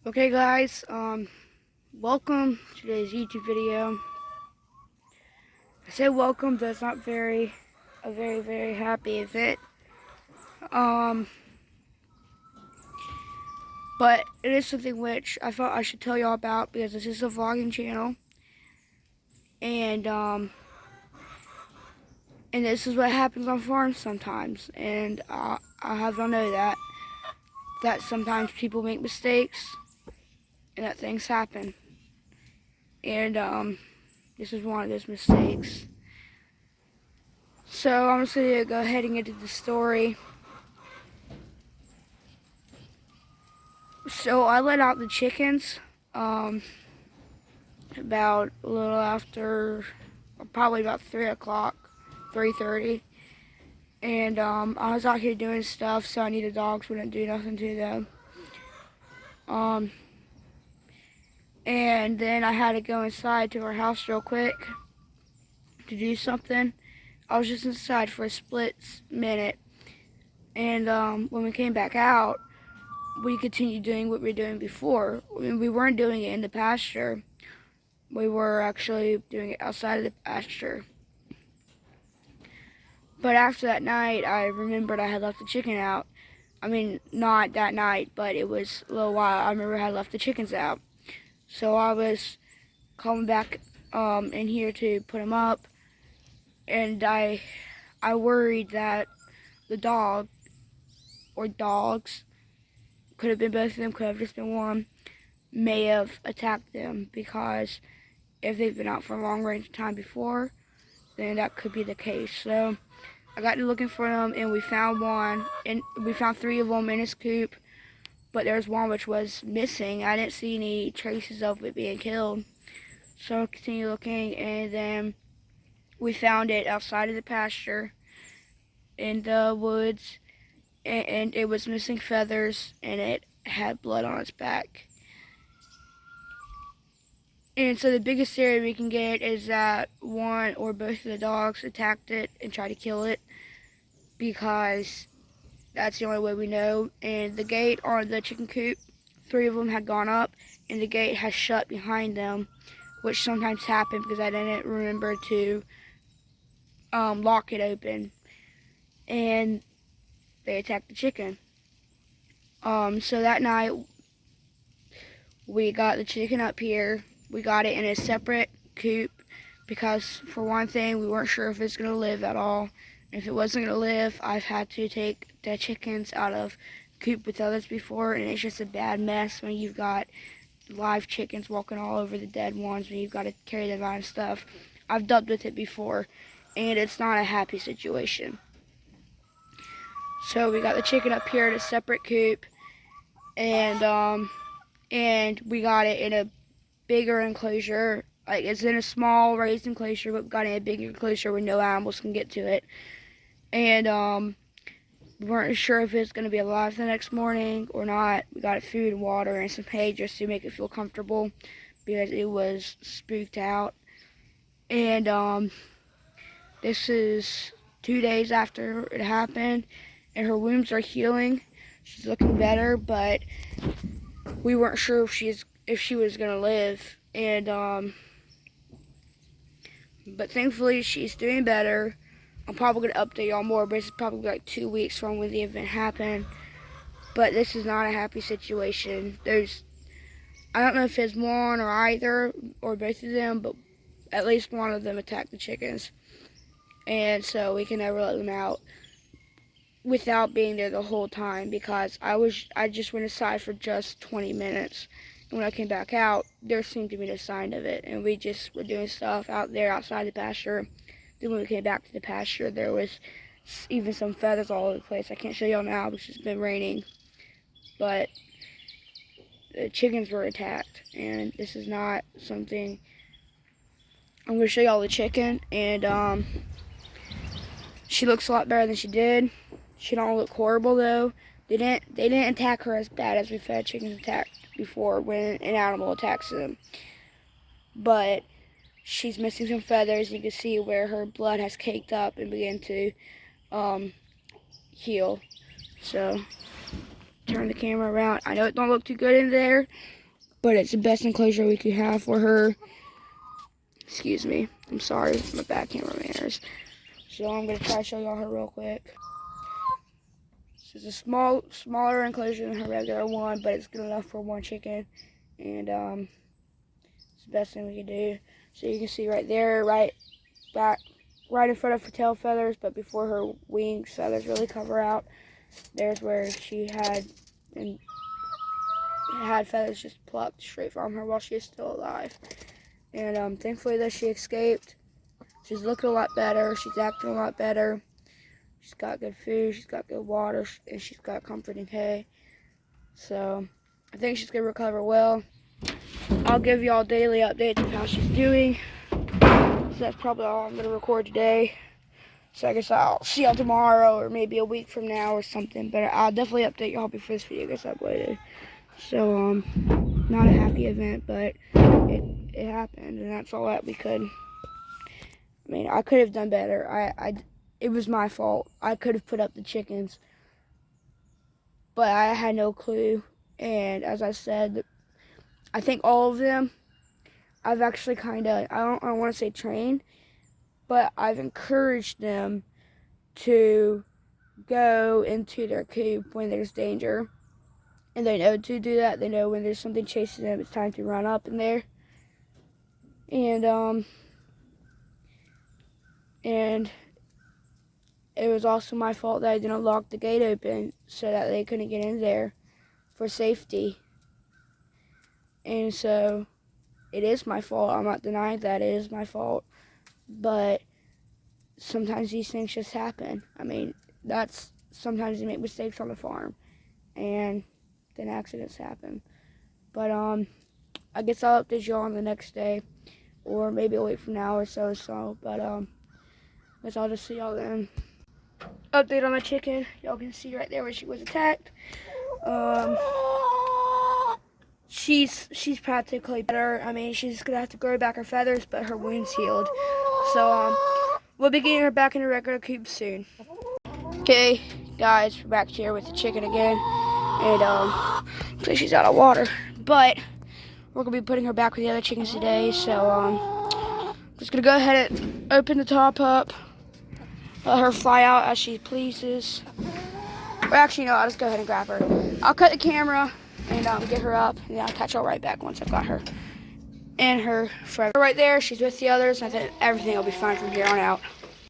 Okay guys, welcome to today's YouTube video. I say welcome, but it's not a very happy event. Um, but it is something which I thought I should tell y'all about because this is a vlogging channel. And and this is what happens on farms sometimes. And I have y'all know that sometimes people make mistakes and that things happen. And this is one of those mistakes. So I'm just gonna go ahead and get into the story. So I let out the chickens about a little after, probably about 3 o'clock, 3:30. And I was out here doing stuff, so I knew the dogs wouldn't do nothing to them. And then I had to go inside to our house real quick to do something. I was just inside for a split minute. And when we came back out, we continued doing what we were doing before. I mean, we weren't doing it in the pasture. We were actually doing it outside of the pasture. But after that night, I remembered I had left the chicken out. I mean, not that night, but it was a little while. I remember I had left the chickens out. So I was coming back in here to put them up. And I worried that the dog, or dogs, could have been both of them, could have just been one, may have attacked them, because if they've been out for a long range of time before, then that could be the case. So I got to looking for them, and we found one, and we found 3 of them in his coop, but there's one which was missing. I didn't see any traces of it being killed. So I continued looking, and then we found it outside of the pasture in the woods, and it was missing feathers, and it had blood on its back. And so the biggest theory we can get is that one or both of the dogs attacked it and tried to kill it, because that's the only way we know. And the gate on the chicken coop, 3 of them had gone up, and the gate has shut behind them, which sometimes happens because I didn't remember to lock it open. And they attacked the chicken. So that night, we got the chicken up here. We got it in a separate coop because, for one thing, we weren't sure if it's going to live at all. If it wasn't going to live, I've had to take the chickens out of coop with others before, and it's just a bad mess when you've got live chickens walking all over the dead ones, when you've got to carry them out and stuff. I've dealt with it before, and it's not a happy situation. So we got the chicken up here in a separate coop, and we got it in a bigger enclosure. Like, it's in a small raised enclosure, but we got it in a big enclosure where no animals can get to it. And we weren't sure if it was going to be alive the next morning or not. We got it food and water and some hay just to make it feel comfortable, because it was spooked out. And this is 2 days after it happened, and her wounds are healing. She's looking better, but we weren't sure if she was gonna live. And but thankfully she's doing better. I'm probably gonna update y'all more, but it's probably like 2 weeks from when the event happened. But this is not a happy situation. I don't know if it's one or either or both of them, but at least one of them attacked the chickens. And so we can never let them out without being there the whole time, because I just went aside for just 20 minutes. And when I came back out, there seemed to be no sign of it. And we just were doing stuff out there outside the pasture. Then when we came back to the pasture, there was even some feathers all over the place. I can't show y'all now because it's been raining. But the chickens were attacked. And this is not something... I'm going to show y'all the chicken. And she looks a lot better than she did. She don't look horrible though. They didn't attack her as bad as we've had chickens attacked before when an animal attacks them. But she's missing some feathers. You can see where her blood has caked up and began to heal. So turn the camera around. I know it don't look too good in there, but it's the best enclosure we could have for her. Excuse me, I'm sorry, my bad camera manners. So I'm gonna try to show y'all her real quick. It's a smaller enclosure than her regular one, but it's good enough for one chicken, and it's the best thing we can do. So you can see right there, right in front of her tail feathers, but before her wings feathers really cover out, there's where she had feathers just plucked straight from her while she is still alive. And thankfully that she escaped. She's looking a lot better. She's acting a lot better. She's got good food. She's got good water, and she's got comforting hay. So I think she's gonna recover well. I'll give y'all daily updates of how she's doing. So that's probably all I'm gonna record today. So I guess I'll see y'all tomorrow or maybe a week from now or something. But I'll definitely update y'all before this video gets uploaded. So not a happy event, but it happened, and that's all that we could. I mean, I could have done better. It was my fault. I could have put up the chickens, but I had no clue. And as I said, I think all of them, I've actually kind of, I don't want to say trained, but I've encouraged them to go into their coop when there's danger. And they know to do that. They know when there's something chasing them, it's time to run up in there. And it was also my fault that I didn't lock the gate open so that they couldn't get in there for safety. And so it is my fault. I'm not denying that it is my fault. But sometimes these things just happen. I mean, sometimes you make mistakes on the farm, and then accidents happen. But I guess I'll update you all on the next day, or maybe a week from now or so. But I guess I'll just see y'all then. Update on the chicken. Y'all can see right there where she was attacked. She's practically better. I mean, she's gonna have to grow back her feathers, but her wound's healed. So we'll be getting her back in the regular coop soon. Okay, guys, we're back here with the chicken again, and looks like she's out of water. But we're gonna be putting her back with the other chickens today. So just gonna go ahead and open the top up, let her fly out as she pleases. Or actually, no, I'll just go ahead and grab her. I'll cut the camera and get her up, and then I'll catch y'all right back once I've got her and her forever. Right there, she's with the others, and I think everything will be fine from here on out.